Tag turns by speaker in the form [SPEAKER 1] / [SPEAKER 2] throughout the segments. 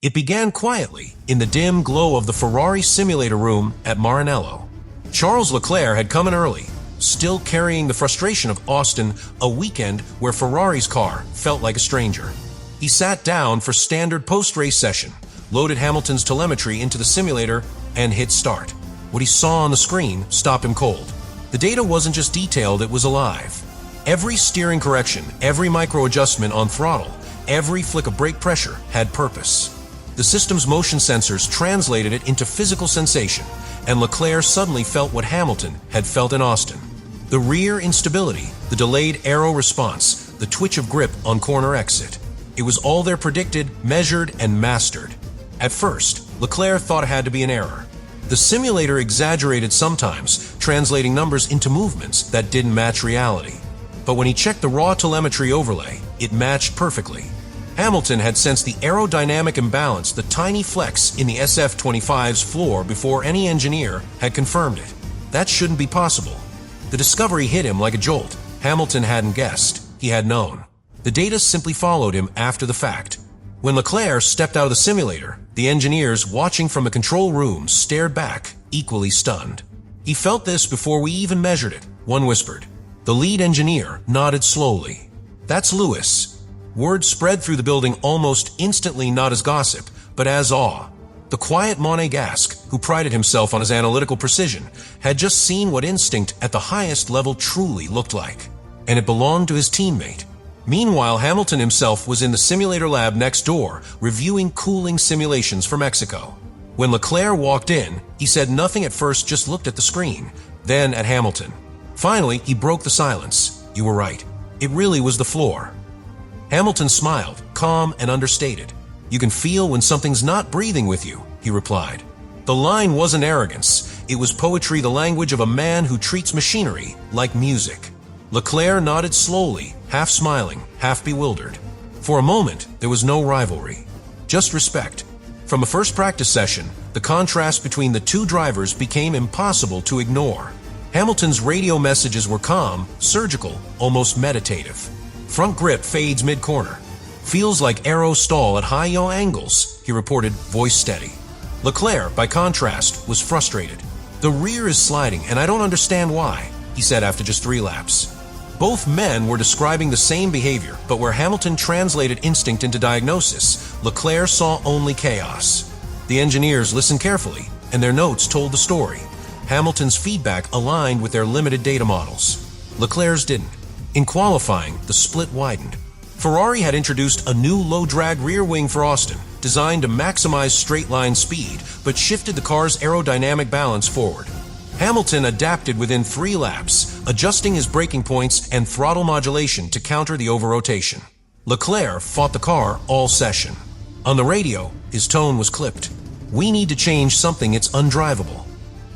[SPEAKER 1] It began quietly in the dim glow of the Ferrari simulator room at Maranello. Charles Leclerc had come in early, still carrying the frustration of Austin, a weekend where Ferrari's car felt like a stranger. He sat down for standard post-race session, loaded Hamilton's telemetry into the simulator, and hit start. What he saw on the screen stopped him cold. The data wasn't just detailed, it was alive. Every steering correction, every micro-adjustment on throttle, every flick of brake pressure had purpose. The system's motion sensors translated it into physical sensation, and Leclerc suddenly felt what Hamilton had felt in Austin. The rear instability, the delayed aero response, the twitch of grip on corner exit. It was all there, predicted, measured, and mastered. At first, Leclerc thought it had to be an error. The simulator exaggerated sometimes, translating numbers into movements that didn't match reality. But when he checked the raw telemetry overlay, it matched perfectly. Hamilton had sensed the aerodynamic imbalance, the tiny flex in the SF-25's floor, before any engineer had confirmed it. That shouldn't be possible. The discovery hit him like a jolt. Hamilton hadn't guessed. He had known. The data simply followed him after the fact. When Leclerc stepped out of the simulator, the engineers watching from the control room stared back, equally stunned. "He felt this before we even measured it," one whispered. The lead engineer nodded slowly. "That's Lewis." Word spread through the building almost instantly, not as gossip, but as awe. The quiet Monegasque, who prided himself on his analytical precision, had just seen what instinct at the highest level truly looked like. And it belonged to his teammate. Meanwhile, Hamilton himself was in the simulator lab next door, reviewing cooling simulations for Mexico. When Leclerc walked in, he said nothing at first, just looked at the screen, then at Hamilton. Finally, he broke the silence. "You were right. It really was the floor." Hamilton smiled, calm and understated. "You can feel when something's not breathing with you," he replied. The line wasn't arrogance. It was poetry, the language of a man who treats machinery like music. Leclerc nodded slowly, half smiling, half bewildered. For a moment, there was no rivalry, just respect. From the first practice session, the contrast between the two drivers became impossible to ignore. Hamilton's radio messages were calm, surgical, almost meditative. "Front grip fades mid-corner. Feels like aero stall at high yaw angles," he reported, voice steady. Leclerc, by contrast, was frustrated. "The rear is sliding, and I don't understand why," he said after just 3 laps. Both men were describing the same behavior, but where Hamilton translated instinct into diagnosis, Leclerc saw only chaos. The engineers listened carefully, and their notes told the story. Hamilton's feedback aligned with their limited data models. Leclerc's didn't. In qualifying, the split widened. Ferrari had introduced a new low-drag rear wing for Austin, designed to maximize straight-line speed, but shifted the car's aerodynamic balance forward. Hamilton adapted within 3 laps, adjusting his braking points and throttle modulation to counter the over-rotation. Leclerc fought the car all session. On the radio, his tone was clipped. "We need to change something, it's undrivable."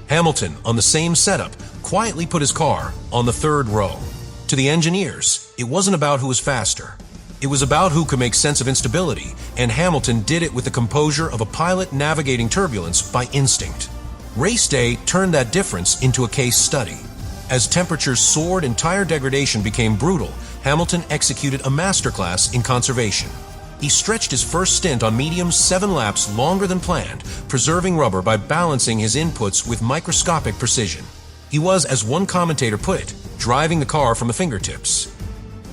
[SPEAKER 1] Hamilton, on the same setup, quietly put his car on the 3rd row. To the engineers, it wasn't about who was faster. It was about who could make sense of instability, and Hamilton did it with the composure of a pilot navigating turbulence by instinct. Race day turned that difference into a case study. As temperatures soared and tire degradation became brutal, Hamilton executed a masterclass in conservation. He stretched his first stint on mediums 7 laps longer than planned, preserving rubber by balancing his inputs with microscopic precision. He was, as one commentator put it, driving the car from the fingertips.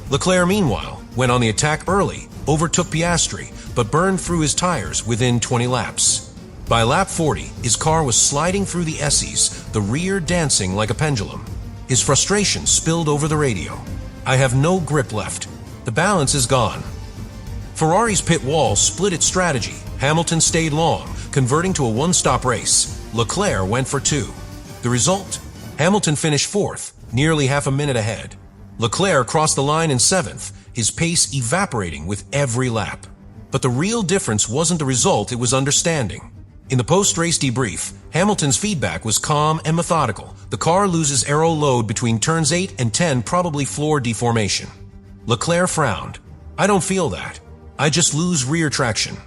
[SPEAKER 1] Leclerc, meanwhile, went on the attack early, overtook Piastri, but burned through his tires within 20 laps. By lap 40, his car was sliding through the S's, the rear dancing like a pendulum. His frustration spilled over the radio. "I have no grip left. The balance is gone." Ferrari's pit wall split its strategy. Hamilton stayed long, converting to a one-stop race. Leclerc went for 2. The result? Hamilton finished 4th, nearly half a minute ahead. Leclerc crossed the line in 7th, his pace evaporating with every lap. But the real difference wasn't the result, it was understanding. In the post-race debrief, Hamilton's feedback was calm and methodical. The car loses aero load between turns 8 and 10, probably floor deformation. Leclerc frowned. "I don't feel that. I just lose rear traction."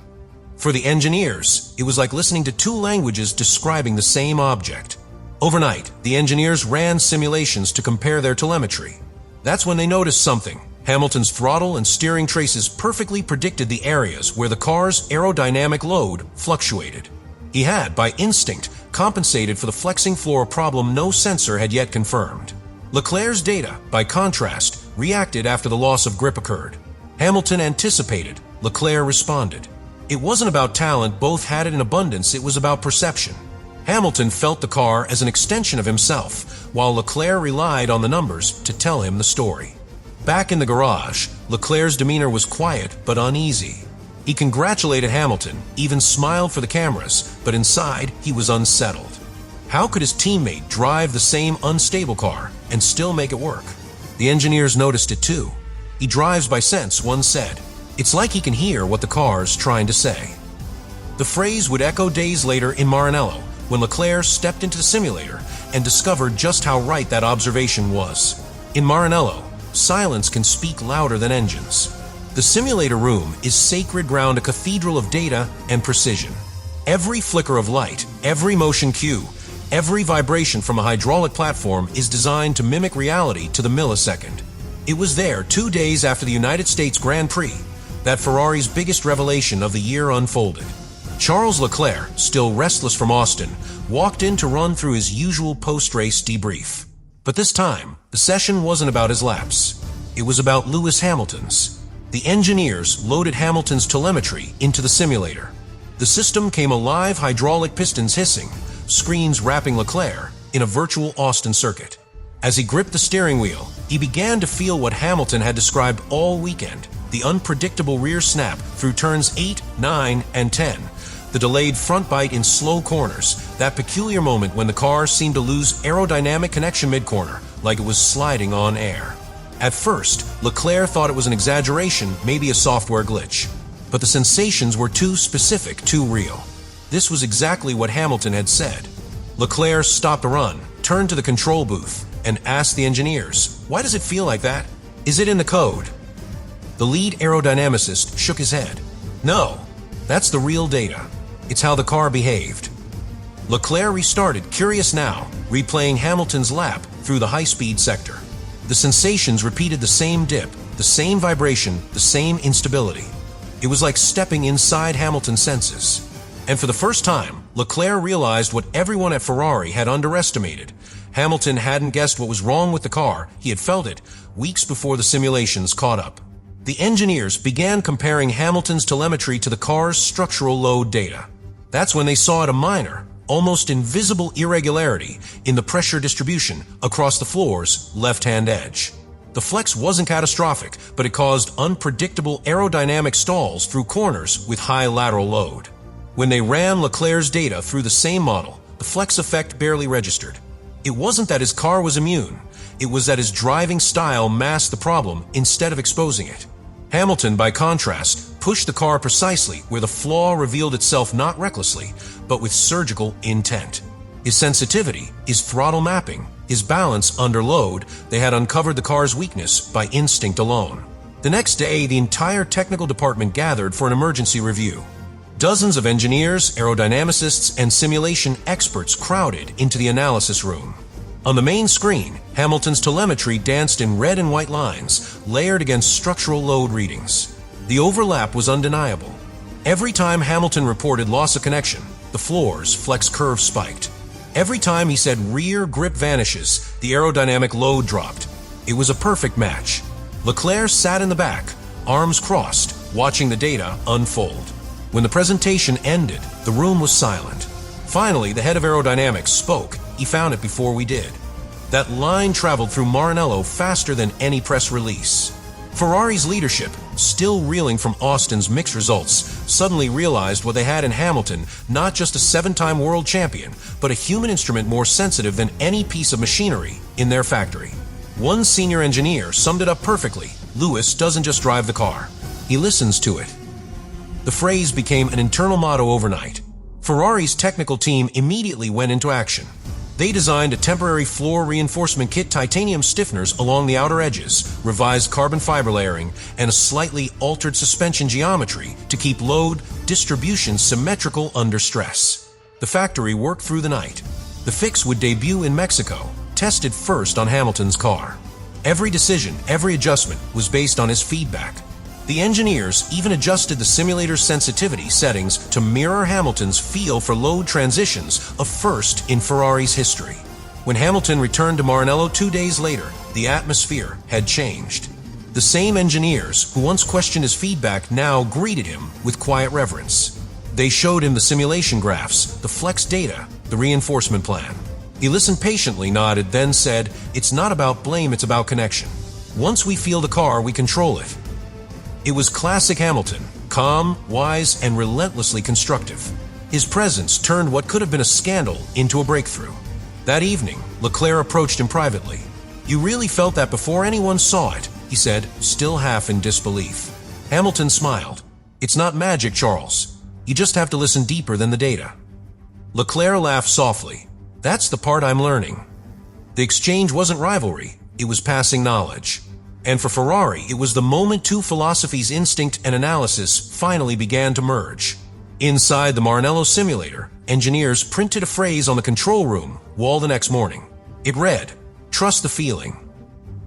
[SPEAKER 1] For the engineers, it was like listening to 2 languages describing the same object. Overnight, the engineers ran simulations to compare their telemetry. That's when they noticed something. Hamilton's throttle and steering traces perfectly predicted the areas where the car's aerodynamic load fluctuated. He had, by instinct, compensated for the flexing floor problem no sensor had yet confirmed. Leclerc's data, by contrast, reacted after the loss of grip occurred. Hamilton anticipated, Leclerc responded. It wasn't about talent, both had it in abundance, it was about perception. Hamilton felt the car as an extension of himself, while Leclerc relied on the numbers to tell him the story. Back in the garage, Leclerc's demeanor was quiet but uneasy. He congratulated Hamilton, even smiled for the cameras, but inside he was unsettled. How could his teammate drive the same unstable car and still make it work? The engineers noticed it too. He drives by sense, one said. It's like he can hear what the car's trying to say. The phrase would echo days later in Maranello, when Leclerc stepped into the simulator and discovered just how right that observation was. In Maranello, silence can speak louder than engines. The simulator room is sacred ground, a cathedral of data and precision. Every flicker of light, every motion cue, every vibration from a hydraulic platform is designed to mimic reality to the millisecond. It was there 2 days after the United States Grand Prix that Ferrari's biggest revelation of the year unfolded. Charles Leclerc, still restless from Austin, walked in to run through his usual post-race debrief. But this time, the session wasn't about his laps. It was about Lewis Hamilton's. The engineers loaded Hamilton's telemetry into the simulator. The system came alive, hydraulic pistons hissing, screens wrapping Leclerc in a virtual Austin circuit. As he gripped the steering wheel, he began to feel what Hamilton had described all weekend, the unpredictable rear snap through turns 8, 9, and 10, the delayed front bite in slow corners, that peculiar moment when the car seemed to lose aerodynamic connection mid-corner, like it was sliding on air. At first, Leclerc thought it was an exaggeration, maybe a software glitch. But the sensations were too specific, too real. This was exactly what Hamilton had said. Leclerc stopped the run, turned to the control booth, and asked the engineers, "Why does it feel like that? Is it in the code?" The lead aerodynamicist shook his head. "No, that's the real data. It's how the car behaved." Leclerc restarted, curious now, replaying Hamilton's lap through the high-speed sector. The sensations repeated the same dip, the same vibration, the same instability. It was like stepping inside Hamilton's senses. And for the first time, Leclerc realized what everyone at Ferrari had underestimated. Hamilton hadn't guessed what was wrong with the car, he had felt it, weeks before the simulations caught up. The engineers began comparing Hamilton's telemetry to the car's structural load data. That's when they saw a minor, almost invisible irregularity in the pressure distribution across the floor's left-hand edge. The flex wasn't catastrophic, but it caused unpredictable aerodynamic stalls through corners with high lateral load. When they ran Leclerc's data through the same model, the flex effect barely registered. It wasn't that his car was immune, it was that his driving style masked the problem instead of exposing it. Hamilton, by contrast, pushed the car precisely where the flaw revealed itself not recklessly, but with surgical intent. His sensitivity, his throttle mapping, his balance under load, they had uncovered the car's weakness by instinct alone. The next day, the entire technical department gathered for an emergency review. Dozens of engineers, aerodynamicists, and simulation experts crowded into the analysis room. On the main screen, Hamilton's telemetry danced in red and white lines, layered against structural load readings. The overlap was undeniable. Every time Hamilton reported loss of connection, the floor's flex curve spiked. Every time he said rear grip vanishes, the aerodynamic load dropped. It was a perfect match. Leclerc sat in the back, arms crossed, watching the data unfold. When the presentation ended, the room was silent. Finally, the head of aerodynamics spoke. He found it before we did. That line traveled through Maranello faster than any press release. Ferrari's leadership, still reeling from Austin's mixed results, suddenly realized what they had in Hamilton, not just a 7-time world champion, but a human instrument more sensitive than any piece of machinery in their factory. One senior engineer summed it up perfectly. Lewis doesn't just drive the car, he listens to it. The phrase became an internal motto overnight. Ferrari's technical team immediately went into action. They designed a temporary floor reinforcement kit, titanium stiffeners along the outer edges, revised carbon fiber layering, and a slightly altered suspension geometry to keep load distribution symmetrical under stress. The factory worked through the night. The fix would debut in Mexico, tested first on Hamilton's car. Every decision, every adjustment was based on his feedback. The engineers even adjusted the simulator's sensitivity settings to mirror Hamilton's feel for load transitions, a first in Ferrari's history. When Hamilton returned to Maranello 2 days later, the atmosphere had changed. The same engineers who once questioned his feedback now greeted him with quiet reverence. They showed him the simulation graphs, the flex data, the reinforcement plan. He listened patiently, nodded, then said, "It's not about blame, it's about connection. Once we feel the car, we control it." It was classic Hamilton, calm, wise, and relentlessly constructive. His presence turned what could have been a scandal into a breakthrough. That evening, Leclerc approached him privately. "You really felt that before anyone saw it," he said, still half in disbelief. Hamilton smiled. "It's not magic, Charles. You just have to listen deeper than the data." Leclerc laughed softly. "That's the part I'm learning." The exchange wasn't rivalry, it was passing knowledge. And for Ferrari, it was the moment two philosophies, instinct and analysis, finally began to merge. Inside the Maranello simulator, engineers printed a phrase on the control room wall the next morning. It read, "Trust the feeling."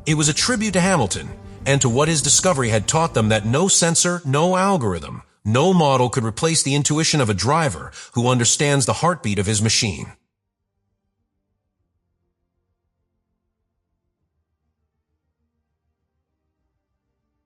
[SPEAKER 1] It was a tribute to Hamilton and to what his discovery had taught them, that no sensor, no algorithm, no model could replace the intuition of a driver who understands the heartbeat of his machine.